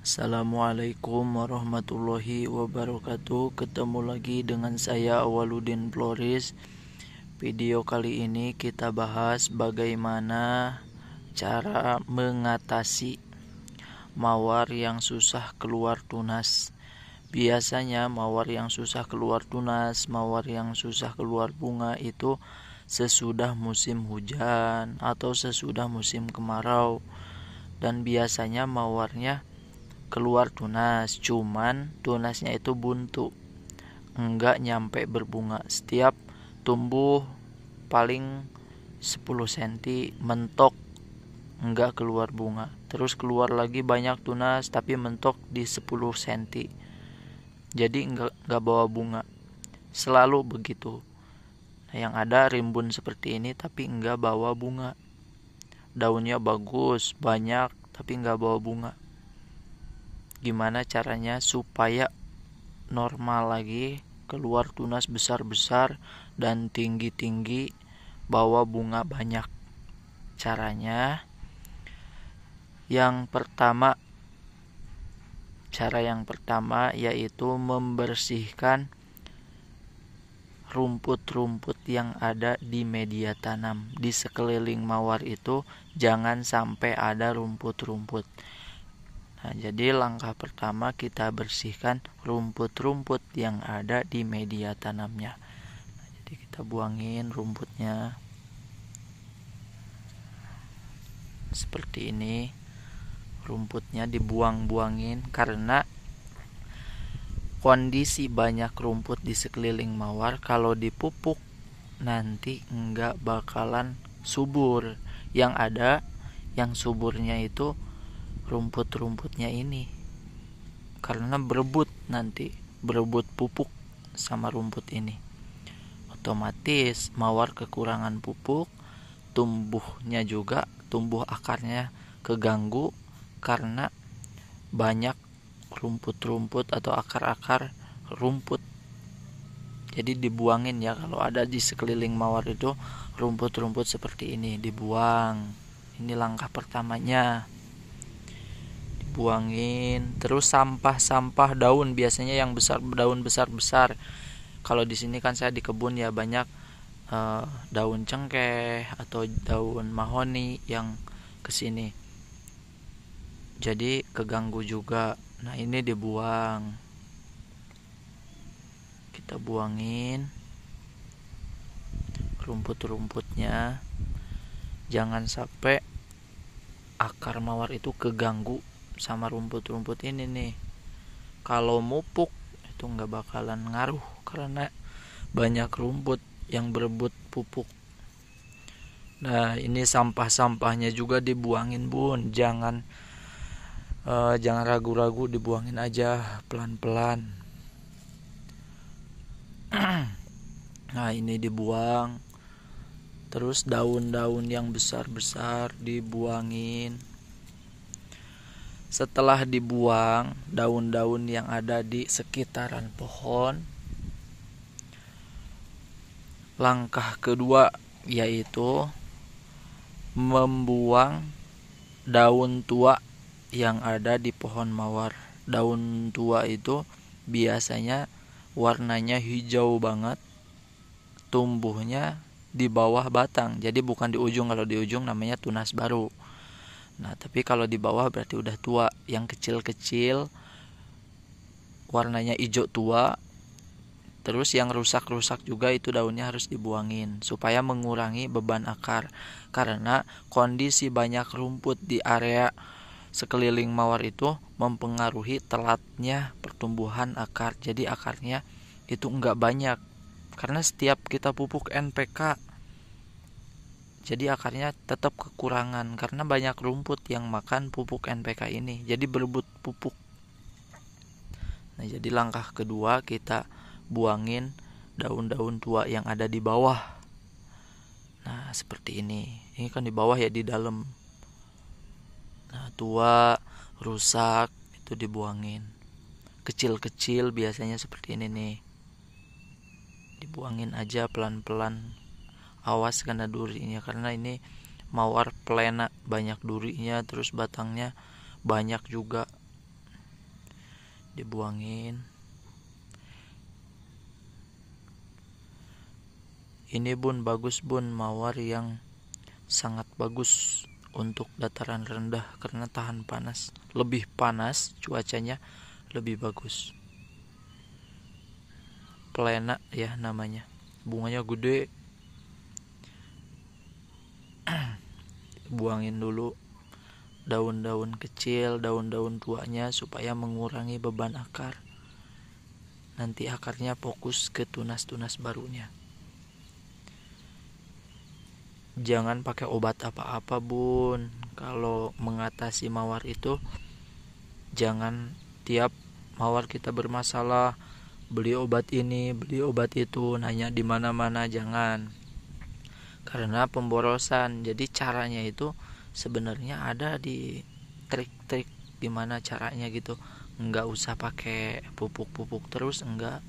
Assalamualaikum warahmatullahi wabarakatuh. Ketemu lagi dengan saya Awaludin Floris. Video kali ini kita bahas bagaimana cara mengatasi mawar yang susah keluar tunas. Biasanya mawar yang susah keluar tunas, mawar yang susah keluar bunga itu sesudah musim hujan atau sesudah musim kemarau. Dan biasanya mawarnya keluar tunas, cuman tunasnya itu buntu, enggak nyampe berbunga. Setiap tumbuh paling 10 cm mentok, enggak keluar bunga. Terus keluar lagi banyak tunas tapi mentok di 10 cm, jadi enggak bawa bunga. Selalu begitu. Nah, yang ada rimbun seperti ini tapi enggak bawa bunga. Daunnya bagus, banyak, tapi enggak bawa bunga. Gimana caranya supaya normal lagi, keluar tunas besar-besar dan tinggi-tinggi, bawa bunga banyak? Caranya cara yang pertama yaitu membersihkan rumput-rumput yang ada di media tanam. Di sekeliling mawar itu jangan sampai ada rumput-rumput. Nah, jadi langkah pertama kita bersihkan rumput-rumput yang ada di media tanamnya. Nah, jadi kita buangin rumputnya seperti ini. Rumputnya dibuang-buangin karena kondisi banyak rumput di sekeliling mawar kalau dipupuk nanti enggak bakalan subur. Yang ada yang suburnya itu rumput-rumputnya ini, karena berebut pupuk sama rumput ini. Otomatis mawar kekurangan pupuk, tumbuh akarnya keganggu karena banyak rumput-rumput atau akar-akar rumput. Jadi dibuangin ya, kalau ada di sekeliling mawar itu rumput-rumput seperti ini dibuang. Ini langkah pertamanya, buangin. Terus sampah daun, biasanya yang daun besar. Kalau di sini kan saya di kebun ya, banyak daun cengkeh atau daun mahoni yang kesini, jadi keganggu juga. Nah, ini dibuang. Kita buangin rumput-rumputnya, jangan sampai akar mawar itu keganggu sama rumput-rumput ini nih. Kalau mupuk itu nggak bakalan ngaruh karena banyak rumput yang berebut pupuk. Nah, ini sampah-sampahnya juga dibuangin, Bun. Jangan ragu-ragu, dibuangin aja pelan-pelan. Nah, ini dibuang. Terus daun-daun yang besar-besar dibuangin. Setelah dibuang daun-daun yang ada di sekitaran pohon, langkah kedua yaitu membuang daun tua yang ada di pohon mawar. Daun tua itu biasanya warnanya hijau banget, tumbuhnya di bawah batang, jadi bukan di ujung. Kalau di ujung namanya tunas baru. Nah, tapi kalau di bawah berarti udah tua. Yang kecil-kecil warnanya hijau tua. Terus yang rusak-rusak juga itu daunnya harus dibuangin supaya mengurangi beban akar. Karena kondisi banyak rumput di area sekeliling mawar itu mempengaruhi telatnya pertumbuhan akar. Jadi akarnya itu enggak banyak karena setiap kita pupuk NPK, jadi akarnya tetap kekurangan karena banyak rumput yang makan pupuk NPK ini, jadi berebut pupuk. Nah, jadi langkah kedua kita buangin daun-daun tua yang ada di bawah. Nah, seperti ini. Ini kan di bawah ya, di dalam. Nah, tua, rusak, itu dibuangin. Kecil-kecil biasanya seperti ini nih. Dibuangin aja pelan-pelan. Awas kena durinya, karena ini mawar plena, banyak durinya, terus batangnya banyak juga. dibuangin. Ini bun, bagus bun, mawar yang sangat bagus untuk dataran rendah karena tahan panas, lebih panas cuacanya lebih bagus. Plena ya namanya, bunganya gede. Buangin dulu daun-daun kecil, daun-daun tuanya supaya mengurangi beban akar. Nanti akarnya fokus ke tunas-tunas barunya. Jangan pakai obat apa-apa bun. Kalau mengatasi mawar itu, jangan tiap mawar kita bermasalah beli obat ini, beli obat itu, nanya di mana-mana, jangan. Karena pemborosan. Jadi caranya itu sebenarnya ada di trik-trik gimana caranya gitu. Enggak usah pakai pupuk-pupuk terus, enggak.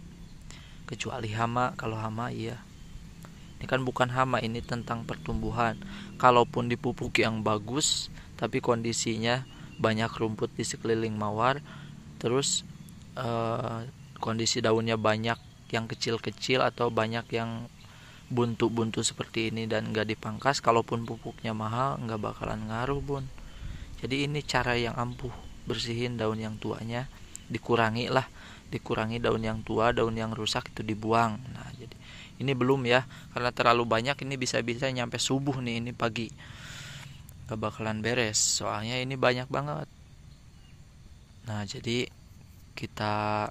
Kecuali hama, kalau hama iya. Ini kan bukan hama, ini tentang pertumbuhan. Kalaupun dipupuk yang bagus, tapi kondisinya banyak rumput di sekeliling mawar, terus kondisi daunnya banyak yang kecil-kecil atau banyak yang buntu-buntu seperti ini dan nggak dipangkas, kalaupun pupuknya mahal nggak bakalan ngaruh bun. Jadi ini cara yang ampuh, bersihin daun yang tuanya, dikurangi daun yang tua, daun yang rusak itu dibuang. Nah jadi ini belum ya, karena terlalu banyak ini bisa-bisa nyampe subuh nih, ini pagi gak bakalan beres soalnya ini banyak banget. Nah jadi kita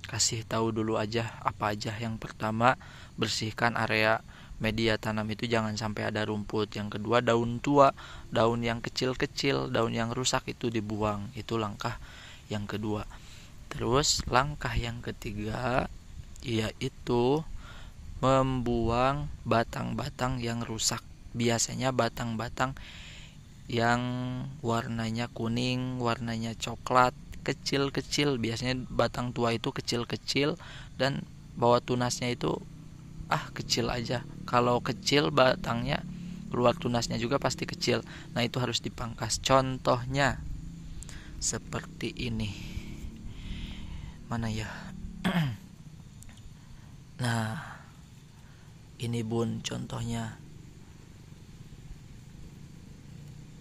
kasih tahu dulu aja apa aja. Yang pertama, bersihkan area media tanam itu jangan sampai ada rumput. Yang kedua, daun tua, daun yang kecil-kecil, daun yang rusak itu dibuang. Itu langkah yang kedua. Terus langkah yang ketiga yaitu membuang batang-batang yang rusak. Biasanya batang-batang yang warnanya kuning, warnanya coklat, kecil-kecil, biasanya batang tua itu kecil-kecil dan bawah tunasnya itu kecil aja. Kalau kecil batangnya, keluar tunasnya juga pasti kecil. Nah itu harus dipangkas. Contohnya seperti ini. Mana ya? Nah ini bun contohnya.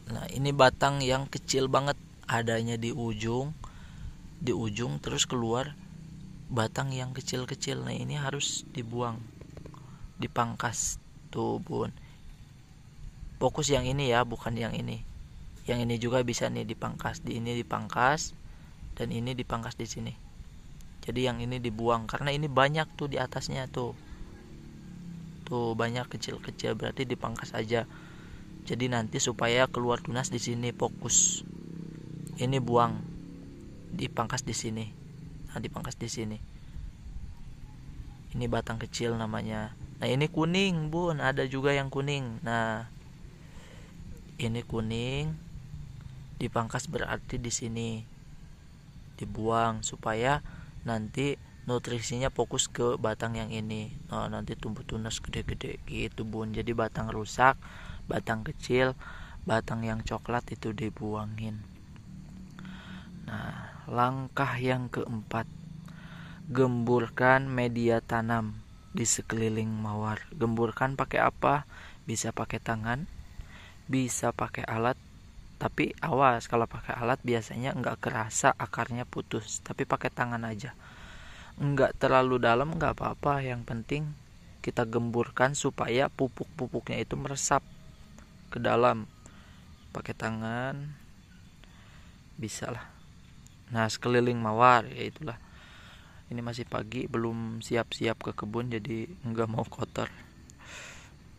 Nah ini batang yang kecil banget, adanya di ujung terus keluar batang yang kecil-kecil. Nah ini harus dibuang, dipangkas tuh bun. Fokus yang ini ya, bukan yang ini. Yang ini juga bisa nih dipangkas, di ini dipangkas dan ini dipangkas di sini. Jadi yang ini dibuang karena ini banyak tuh di atasnya tuh banyak kecil-kecil, berarti dipangkas aja. Jadi nanti supaya keluar tunas di sini, fokus. Ini buang, dipangkas di sini. Nah, dipangkas di sini. Ini batang kecil namanya. Nah, ini kuning, bun. Ada juga yang kuning. Nah, ini kuning. Dipangkas berarti di sini. Dibuang supaya nanti nutrisinya fokus ke batang yang ini. Nah, nanti tumbuh tunas gede-gede gitu, bun. Jadi batang rusak, batang kecil, batang yang coklat itu dibuangin. Nah, langkah yang keempat, gemburkan media tanam di sekeliling mawar. Gemburkan pakai apa? Bisa pakai tangan, bisa pakai alat. Tapi awas, kalau pakai alat biasanya nggak kerasa akarnya putus. Tapi pakai tangan aja. Nggak terlalu dalam nggak apa-apa. Yang penting kita gemburkan supaya pupuk-pupuknya itu meresap ke dalam. Pakai tangan bisa lah. Nah sekeliling mawar ya itulah. Ini masih pagi, belum siap-siap ke kebun, jadi nggak mau kotor.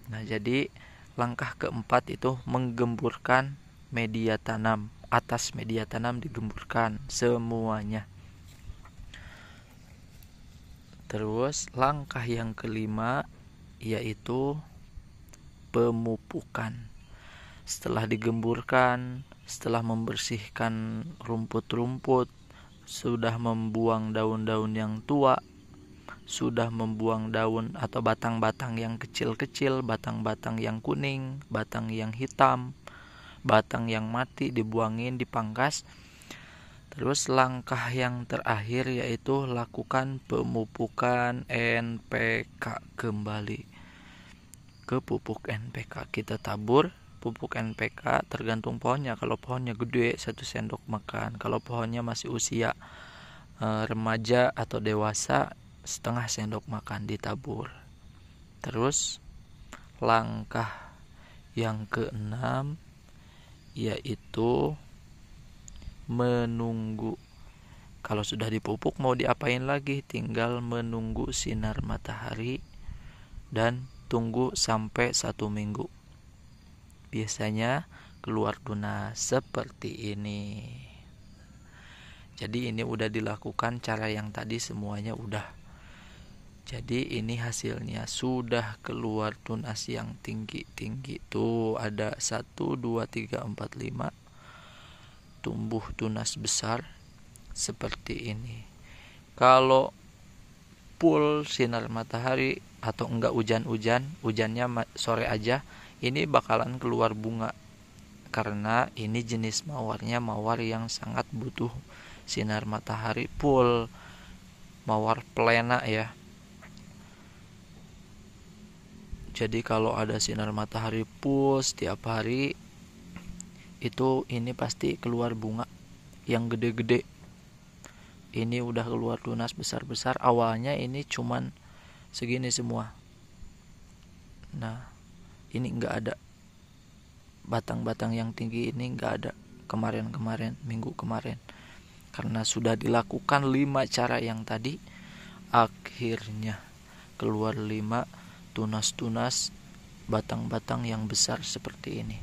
Nah jadi langkah keempat itu menggemburkan media tanam. Atas media tanam digemburkan semuanya. Terus langkah yang kelima yaitu pemupukan. Setelah digemburkan, setelah membersihkan rumput-rumput, sudah membuang daun-daun yang tua, sudah membuang daun atau batang-batang yang kecil-kecil, batang-batang yang kuning, batang yang hitam, batang yang mati dibuangin, dipangkas. Terus langkah yang terakhir yaitu lakukan pemupukan NPK kembali ke pupuk NPK. Kita tabur pupuk NPK tergantung pohonnya. Kalau pohonnya gede 1 sendok makan. Kalau pohonnya masih usia remaja atau dewasa, setengah sendok makan ditabur. Terus langkah yang keenam yaitu menunggu. Kalau sudah dipupuk mau diapain lagi? Tinggal menunggu sinar matahari dan tunggu sampai 1 minggu. Biasanya keluar tunas seperti ini. Jadi ini udah dilakukan cara yang tadi semuanya udah. Jadi ini hasilnya sudah keluar tunas yang tinggi-tinggi. Tuh ada 1, 2, 3, 4, 5 tumbuh tunas besar seperti ini. Kalau full sinar matahari atau enggak hujannya sore aja, ini bakalan keluar bunga. Karena ini jenis mawarnya mawar yang sangat butuh sinar matahari full, mawar plena ya. Jadi kalau ada sinar matahari full setiap hari, itu ini pasti keluar bunga yang gede-gede. Ini udah keluar tunas besar-besar. Awalnya ini cuman segini semua. Nah, ini enggak ada batang-batang yang tinggi, ini enggak ada kemarin minggu kemarin. Karena sudah dilakukan 5 cara yang tadi, akhirnya keluar 5 tunas-tunas batang-batang yang besar seperti ini.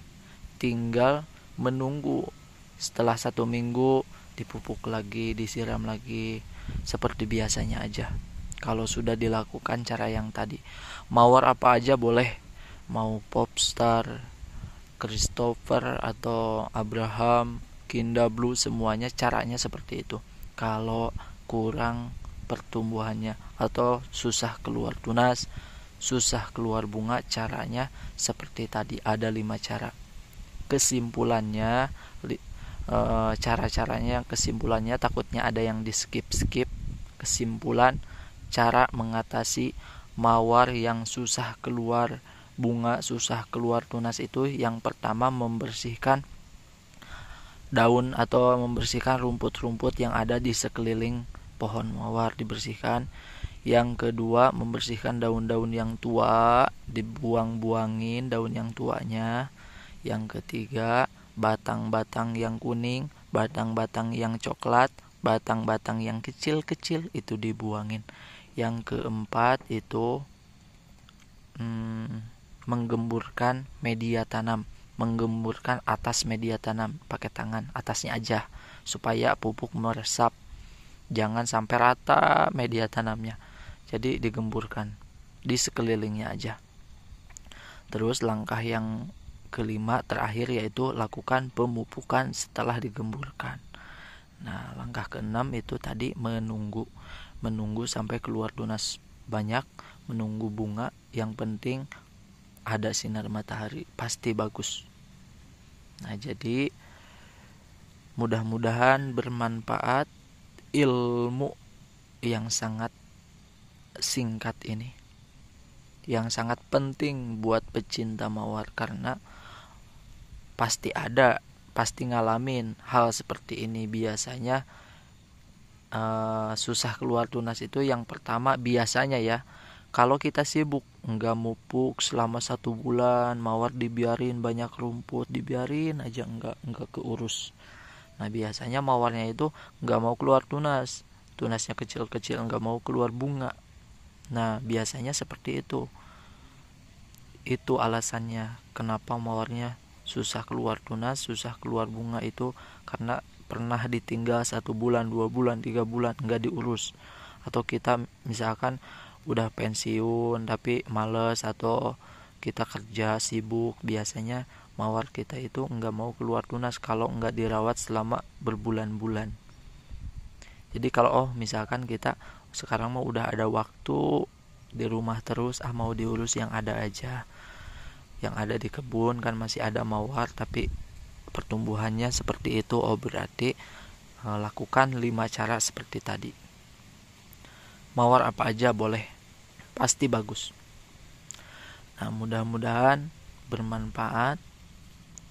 Tinggal menunggu setelah 1 minggu dipupuk lagi, disiram lagi seperti biasanya aja. Kalau sudah dilakukan cara yang tadi, mawar apa aja boleh, mau Popstar, Christopher atau Abraham, Kinda Blue, semuanya caranya seperti itu. Kalau kurang pertumbuhannya atau susah keluar tunas, susah keluar bunga, caranya seperti tadi, ada 5 cara. Kesimpulannya, kesimpulannya takutnya ada yang di skip. Kesimpulan cara mengatasi mawar yang susah keluar bunga, susah keluar tunas itu, yang pertama membersihkan daun atau membersihkan rumput-rumput yang ada di sekeliling pohon mawar, dibersihkan. Yang kedua, membersihkan daun-daun yang tua, dibuang-buangin daun yang tuanya. Yang ketiga, batang-batang yang kuning, batang-batang yang coklat, batang-batang yang kecil-kecil itu dibuangin. Yang keempat itu menggemburkan media tanam, menggemburkan atas media tanam pakai tangan, atasnya aja supaya pupuk meresap. Jangan sampai rata media tanamnya. Jadi digemburkan di sekelilingnya aja. Terus langkah yang kelima terakhir yaitu lakukan pemupukan setelah digemburkan. Nah, langkah keenam itu tadi menunggu sampai keluar tunas banyak, menunggu bunga. Yang penting ada sinar matahari, pasti bagus. Nah, jadi mudah-mudahan bermanfaat ilmu yang sangat singkat ini, yang sangat penting buat pecinta mawar, karena pasti ngalamin hal seperti ini. Biasanya susah keluar tunas itu yang pertama biasanya ya, kalau kita sibuk nggak mupuk selama 1 bulan, mawar dibiarin banyak rumput, dibiarin aja nggak keurus. Nah, biasanya mawarnya itu nggak mau keluar tunas, tunasnya kecil-kecil, nggak mau keluar bunga. Nah, biasanya seperti itu alasannya kenapa mawarnya susah keluar tunas, susah keluar bunga, itu karena pernah ditinggal 1 bulan, 2 bulan, 3 bulan nggak diurus. Atau kita misalkan udah pensiun tapi males, atau kita kerja sibuk, biasanya mawar kita itu nggak mau keluar tunas kalau nggak dirawat selama berbulan-bulan. Jadi kalau misalkan kita sekarang mau udah ada waktu di rumah terus, mau diurus yang ada aja, yang ada di kebun kan masih ada mawar tapi pertumbuhannya seperti itu, berarti lakukan 5 cara seperti tadi. Mawar apa aja boleh, pasti bagus. Nah, mudah-mudahan bermanfaat.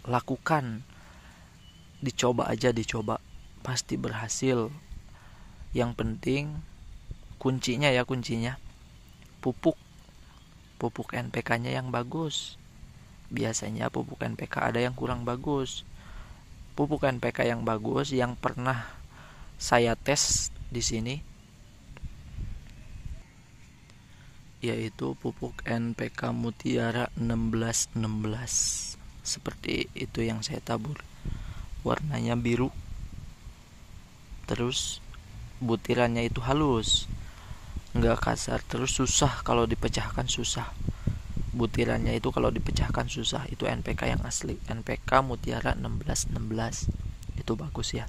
Lakukan, dicoba aja, pasti berhasil. Yang penting kuncinya pupuk NPK-nya yang bagus. Biasanya pupuk NPK ada yang kurang bagus. Pupuk NPK yang bagus yang pernah saya tes di sini yaitu pupuk NPK Mutiara 1616. Seperti itu yang saya tabur. Warnanya biru. Terus butirannya itu halus, enggak kasar. Terus susah kalau dipecahkan, susah. Butirannya itu kalau dipecahkan susah. Itu NPK yang asli, NPK Mutiara 1616. Itu bagus ya.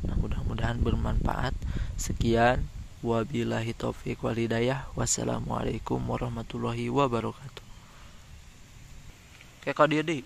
Nah, mudah-mudahan bermanfaat. Sekian, wabillahi taufiq wal hidayah. Wassalamualaikum warahmatullahi wabarakatuh. Kayak kau dia deh.